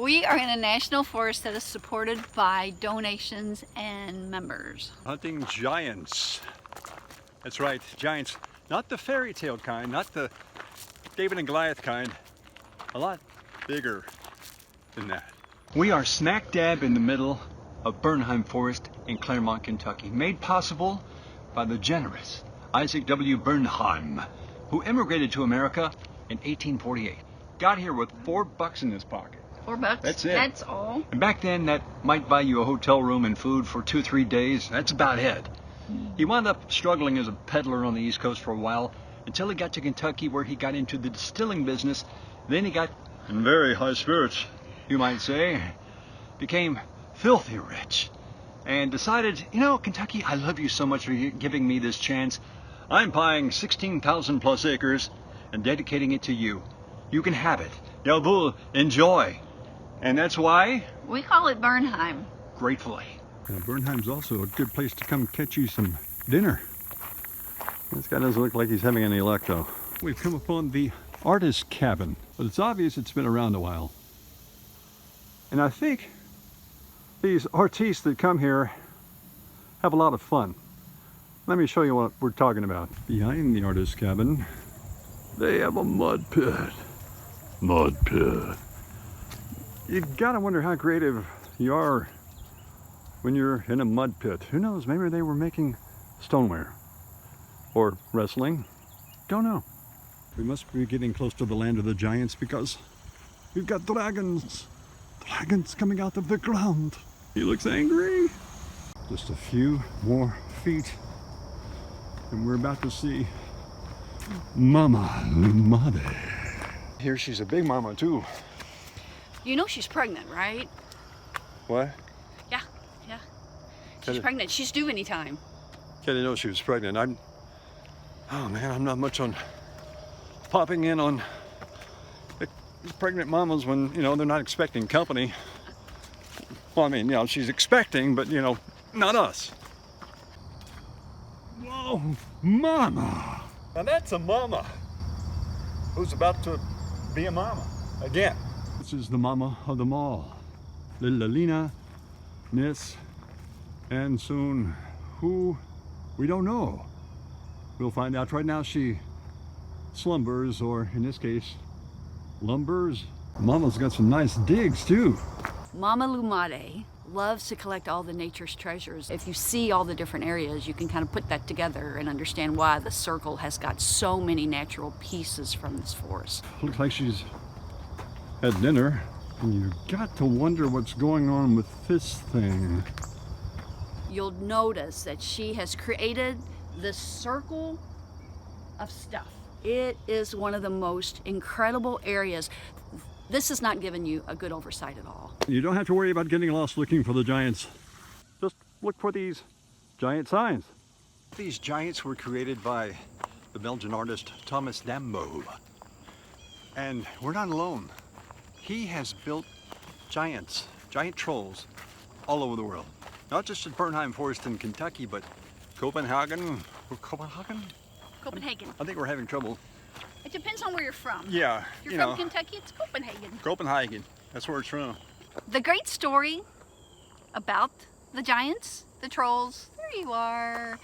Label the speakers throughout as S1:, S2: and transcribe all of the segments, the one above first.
S1: We are in a national forest that is supported by donations and members.
S2: Hunting giants. That's right, giants. Not the fairy tale kind, not the David and Goliath kind. A lot bigger than that.
S3: We are smack dab in the middle of Bernheim Forest in Claremont, Kentucky, made possible by the generous Isaac W. Bernheim, who immigrated to America in 1848. Got here with $4 in his pocket.
S1: $4?
S3: That's it.
S1: That's all?
S3: And back then, that might buy you a hotel room and food for 2-3 days. That's about it. He wound up struggling as a peddler on the East Coast for a while until he got to Kentucky, where he got into the distilling business. Then he got in very high spirits, you might say. Became filthy rich and decided, you know, Kentucky, I love you so much for giving me this chance. I'm buying 16,000 plus acres and dedicating it to you. You can have it. Jawohl, enjoy. And that's why
S1: we call it Bernheim.
S3: Gratefully.
S2: Bernheim's also a good place to come catch you some dinner. This guy doesn't look like he's having any luck, though. We've come upon the artist cabin, but it's obvious it's been around a while. And I think these artistes that come here have a lot of fun. Let me show you what we're talking about. Behind the artist cabin, they have a mud pit. Mud pit. You gotta wonder how creative you are when you're in a mud pit. Who knows, maybe they were making stoneware or wrestling. Don't know. We must be getting close to the land of the giants because we've got dragons. Dragons coming out of the ground. He looks angry. Just a few more feet and we're about to see Mama Lumade. Here she's a big mama too.
S1: You know she's pregnant, right?
S2: What?
S1: Yeah. She's pregnant. She's due anytime.
S2: I didn't know she was pregnant. I'm not much on popping in on these pregnant mamas when, you know, they're not expecting company. Well, I mean, you know, she's expecting, but, you know, not us. Whoa, mama. Now that's a mama who's about to be a mama again. This is the mama of them all. Little Alina, Nis, and soon who we don't know. We'll find out. Right now she slumbers, or in this case, lumbers. Mama's got some nice digs too.
S1: Mama Lumade loves to collect all the nature's treasures. If you see all the different areas, you can kind of put that together and understand why the circle has got so many natural pieces from this forest.
S2: Looks like she's had dinner. And you got to wonder what's going on with this thing.
S1: You'll notice that she has created this circle of stuff. It is one of the most incredible areas. This has not given you a good oversight at all.
S2: You don't have to worry about getting lost looking for the giants. Just look for these giant signs. These giants were created by the Belgian artist Thomas Dambo. And we're not alone. He has built giants, giant trolls, all over the world. Not just at Bernheim Forest in Kentucky, but Copenhagen.
S1: Copenhagen.
S2: I think we're having trouble.
S1: It depends on where you're from.
S2: Yeah,
S1: If you're from Kentucky, it's Copenhagen.
S2: Copenhagen, that's where it's from.
S1: The great story about the giants, the trolls, there you are,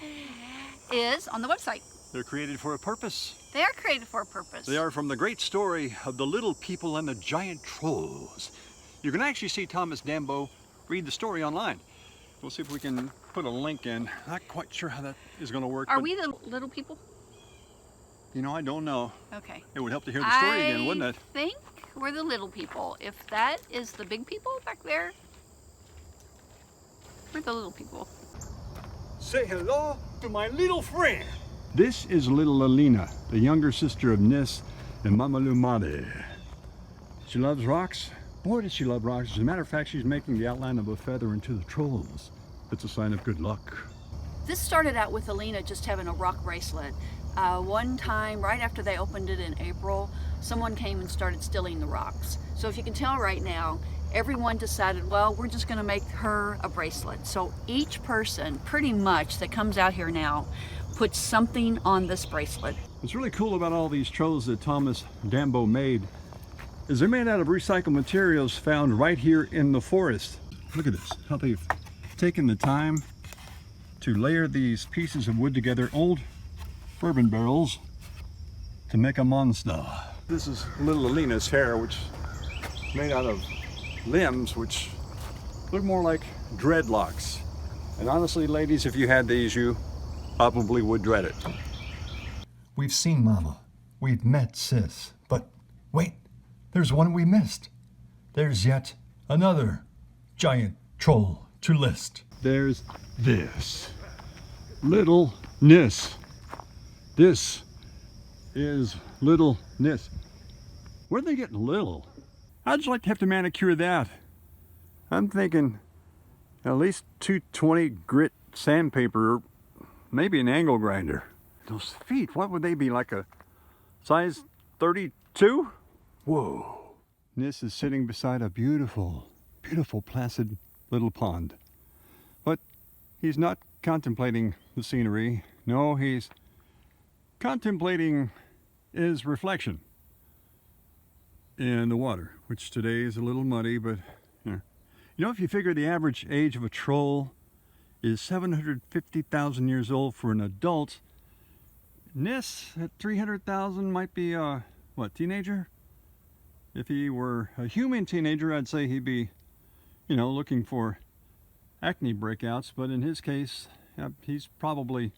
S1: is on the website.
S2: They're created for a purpose.
S1: They are created for a purpose.
S2: They are from the great story of the little people and the giant trolls. You can actually see Thomas Dambo read the story online. We'll see if we can put a link in. Not quite sure how that is going to work.
S1: Are we the little people?
S2: You know, I don't know.
S1: Okay.
S2: It would help to hear the story again, wouldn't it?
S1: I think we're the little people. If that is the big people back there, we're the little people.
S2: Say hello to my little friend. This is little Alina, the younger sister of Nis and Mama Lumade. She loves rocks. Boy, does she love rocks. As a matter of fact, she's making the outline of a feather into the trolls. It's a sign of good luck.
S1: This started out with Alina just having a rock bracelet. One time, right after they opened it in April, someone came and started stealing the rocks. So if you can tell right now, everyone decided, well, we're just going to make her a bracelet. So each person, pretty much, that comes out here now, puts something on this bracelet.
S2: What's really cool about all these trolls that Thomas Dambo made is they're made out of recycled materials found right here in the forest. Look at this, how they've taken the time to layer these pieces of wood together, old bourbon barrels, to make a monster. This is little Alina's hair, which is made out of limbs which look more like dreadlocks. And honestly, ladies, if you had these, you probably would dread it. We've seen Mama. We've met Sis. But wait, there's one we missed. There's yet another giant troll to list. There's this. Little Nis. This is Little Nis. Where'd they get little? I'd just like to have to manicure that. I'm thinking at least 220 grit sandpaper, maybe an angle grinder. Those feet, what would they be, like a size 32? Whoa. Nis is sitting beside a beautiful, beautiful placid little pond. But he's not contemplating the scenery. No, he's contemplating his reflection in the water, which today is a little muddy, but you know, if you figure the average age of a troll is 750,000 years old for an adult, Nis at 300,000 might be a, what, teenager? If he were a human teenager, I'd say he'd be, you know, looking for acne breakouts, but in his case, he's probably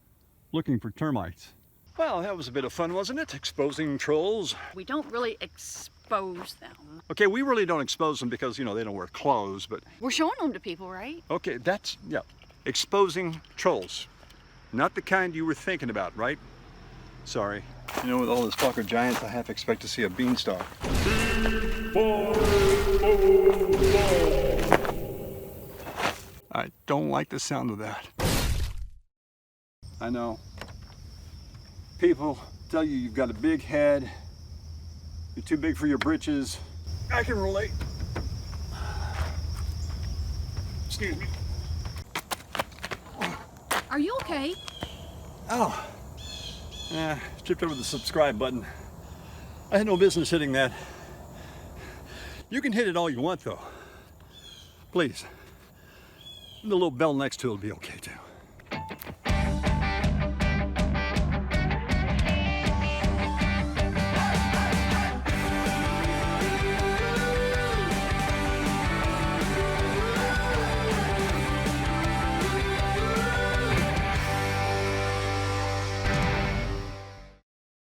S2: looking for termites. Well, that was a bit of fun, wasn't it? Exposing trolls.
S1: We don't really expose them.
S2: Okay, we really don't expose them because, you know, they don't wear clothes, but...
S1: We're showing them to people, right?
S2: Okay, that's, yeah, exposing trolls. Not the kind you were thinking about, right? Sorry. You know, with all this talk of giants, I half expect to see a beanstalk. I don't like the sound of that. I know. People tell you you've got a big head, you're too big for your britches. I can relate. Excuse me.
S1: Are you okay?
S2: Oh, tripped over the subscribe button. I had no business hitting that. You can hit it all you want though. Please. The little bell next to it will be okay too.